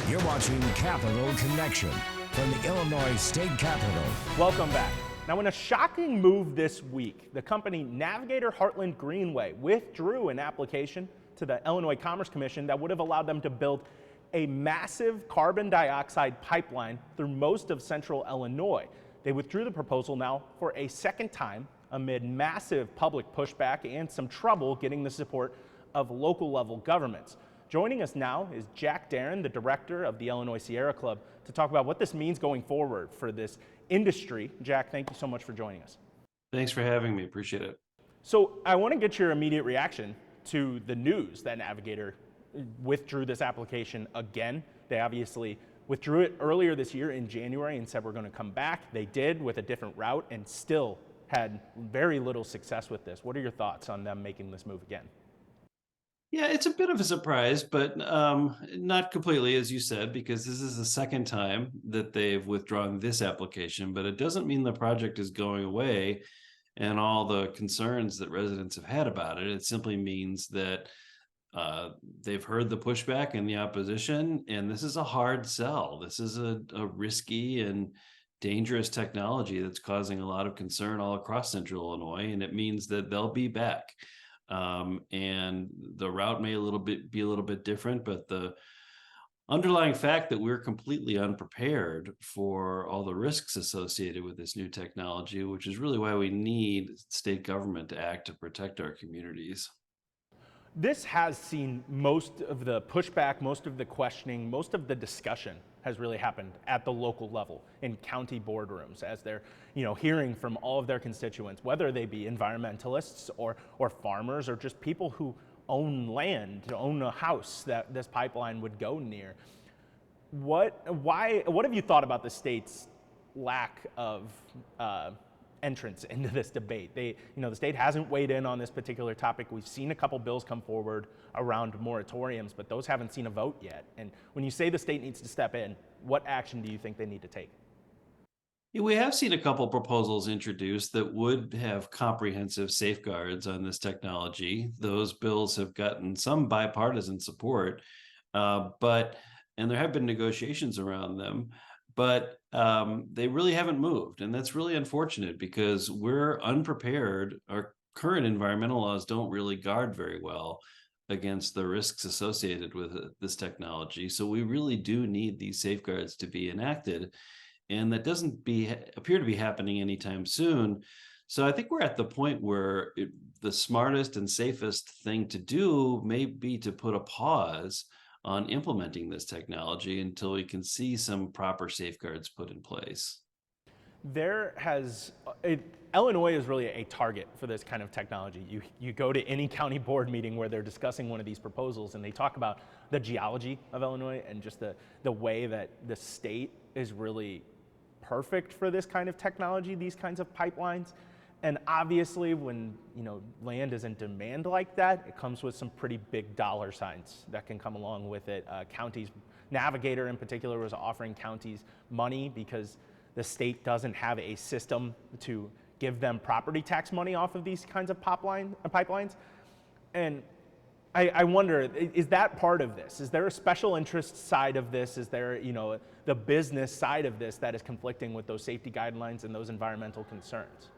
You're watching Capital Connection from the Illinois State Capitol. Welcome back. Now, in a shocking move this week, the company Navigator Heartland Greenway withdrew an application to the Illinois Commerce Commission that would have allowed them to build a massive carbon dioxide pipeline through most of central Illinois. They withdrew the proposal now for a second time amid massive public pushback and some trouble getting the support of local level governments. Joining us now is Jack Darren, the director of the Illinois Sierra Club, to talk about what this means going forward for this industry. Jack, thank you so much for joining us. Thanks for having me. Appreciate it. So I want to get your immediate reaction to the news that Navigator withdrew this application again. They obviously withdrew it earlier this year in January and said we're going to come back. They did with a different route and still had very little success with this. What are your thoughts on them making this move again? Yeah, it's a bit of a surprise, but not completely, as you said, because this is the second time that they've withdrawn this application, but it doesn't mean the project is going away and all the concerns that residents have had about it. It simply means that they've heard the pushback and the opposition, and this is a hard sell. This is a risky and dangerous technology that's causing a lot of concern all across central Illinois, and it means that they'll be back. And the route may be a little bit different, but the underlying fact that we're completely unprepared for all the risks associated with this new technology, which is really why we need state government to act to protect our communities. This has seen most of the pushback, most of the questioning, most of the discussion has really happened at the local level in county boardrooms as they're, hearing from all of their constituents, whether they be environmentalists or farmers or just people who own land, own a house that this pipeline would go near. What have you thought about the state's lack of entrance into this debate? The state hasn't weighed in on this particular topic. We've seen a couple bills come forward around moratoriums, but those haven't seen a vote yet. And when you say the state needs to step in, what action do you think they need to take? Yeah, we have seen a couple proposals introduced that would have comprehensive safeguards on this technology. Those bills have gotten some bipartisan support, and there have been negotiations around them, but they really haven't moved. And that's really unfortunate because we're unprepared. Our current environmental laws don't really guard very well against the risks associated with this technology. So we really do need these safeguards to be enacted. And that doesn't appear to be happening anytime soon. So I think we're at the point where the smartest and safest thing to do may be to put a pause on implementing this technology until we can see some proper safeguards put in place. Illinois is really a target for this kind of technology. You go to any county board meeting where they're discussing one of these proposals and they talk about the geology of Illinois and just the way that the state is really perfect for this kind of technology, these kinds of pipelines. And obviously when land is in demand like that, it comes with some pretty big dollar signs that can come along with it. Counties, Navigator in particular, was offering counties money because the state doesn't have a system to give them property tax money off of these kinds of pipelines. And I wonder, is that part of this? Is there a special interest side of this? Is there, the business side of this that is conflicting with those safety guidelines and those environmental concerns?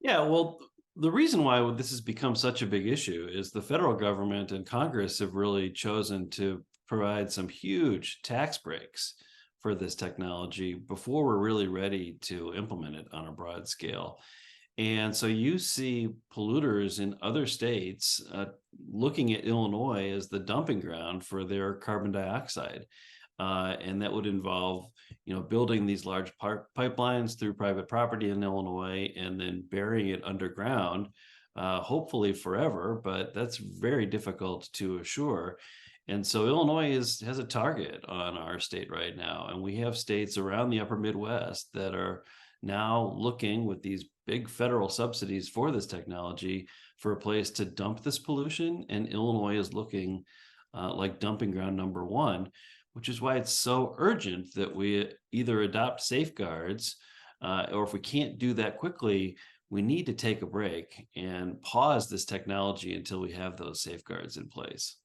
Yeah, well, the reason why this has become such a big issue is the federal government and Congress have really chosen to provide some huge tax breaks for this technology before we're really ready to implement it on a broad scale. And so you see polluters in other states looking at Illinois as the dumping ground for their carbon dioxide. And that would involve, building these large pipelines through private property in Illinois and then burying it underground, hopefully forever, but that's very difficult to assure. And so Illinois has a target on our state right now. And we have states around the upper Midwest that are now looking with these big federal subsidies for this technology for a place to dump this pollution. And Illinois is looking like dumping ground number one, which is why it's so urgent that we either adopt safeguards or if we can't do that quickly, we need to take a break and pause this technology until we have those safeguards in place.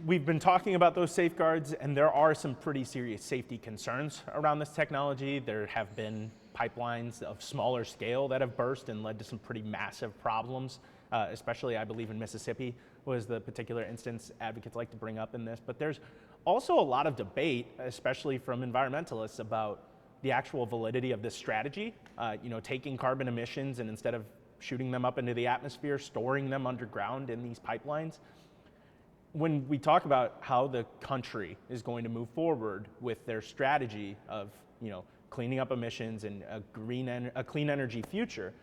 We've been talking about those safeguards, and there are some pretty serious safety concerns around this technology. There have been pipelines of smaller scale that have burst and led to some pretty massive problems, especially I believe in Mississippi was the particular instance advocates like to bring up in this. But there's also a lot of debate, especially from environmentalists, about the actual validity of this strategy, taking carbon emissions and instead of shooting them up into the atmosphere, storing them underground in these pipelines. When we talk about how the country is going to move forward with their strategy of, cleaning up emissions and a clean energy future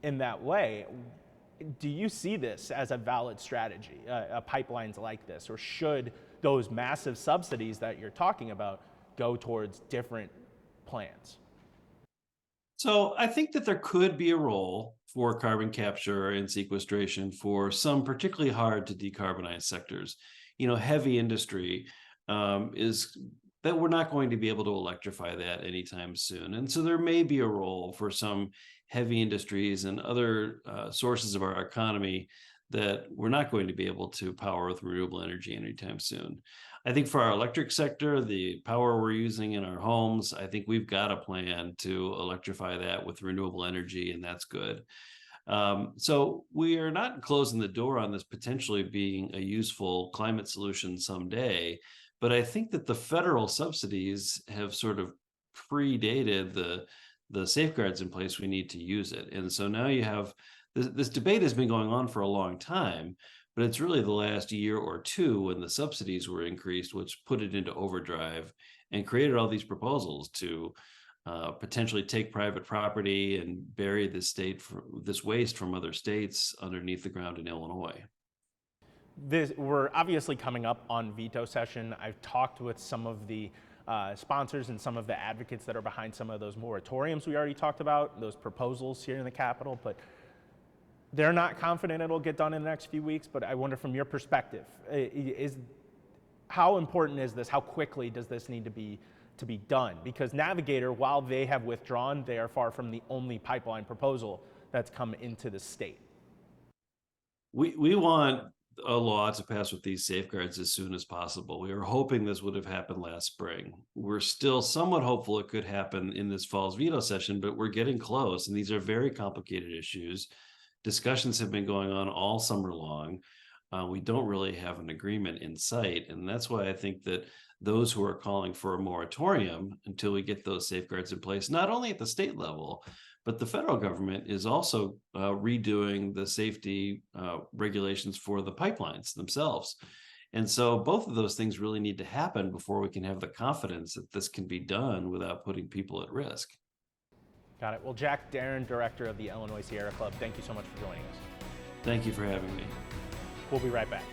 in that way, do you see this as a valid strategy, pipelines like this, or should those massive subsidies that you're talking about go towards different plans? So I think that there could be a role for carbon capture and sequestration for some particularly hard to decarbonize sectors. Heavy industry is that we're not going to be able to electrify that anytime soon. And so there may be a role for some heavy industries and other sources of our economy that we're not going to be able to power with renewable energy anytime soon. I think for our electric sector, the power we're using in our homes, I think we've got a plan to electrify that with renewable energy, and that's good. So we are not closing the door on this potentially being a useful climate solution someday, but I think that the federal subsidies have sort of predated the safeguards in place we need to use it. And so now you have this debate has been going on for a long time, but it's really the last year or two when the subsidies were increased, which put it into overdrive and created all these proposals to potentially take private property and bury this waste from other states underneath the ground in Illinois. We're obviously coming up on veto session. I've talked with some of the sponsors and some of the advocates that are behind some of those moratoriums we already talked about, those proposals here in the Capitol, but they're not confident it'll get done in the next few weeks. But I wonder, from your perspective, how important is this? How quickly does this need to be done? Because Navigator, while they have withdrawn, they are far from the only pipeline proposal that's come into the state. We want a law to pass with these safeguards as soon as possible. We were hoping this would have happened last spring. We're still somewhat hopeful it could happen in this fall's veto session, but we're getting close, and these are very complicated issues. Discussions have been going on all summer long. We don't really have an agreement in sight, and that's why I think that those who are calling for a moratorium until we get those safeguards in place, not only at the state level, but the federal government is also redoing the safety regulations for the pipelines themselves. And so both of those things really need to happen before we can have the confidence that this can be done without putting people at risk. Got it. Well, Jack Darren, director of the Illinois Sierra Club, thank you so much for joining us. Thank you for having me. We'll be right back.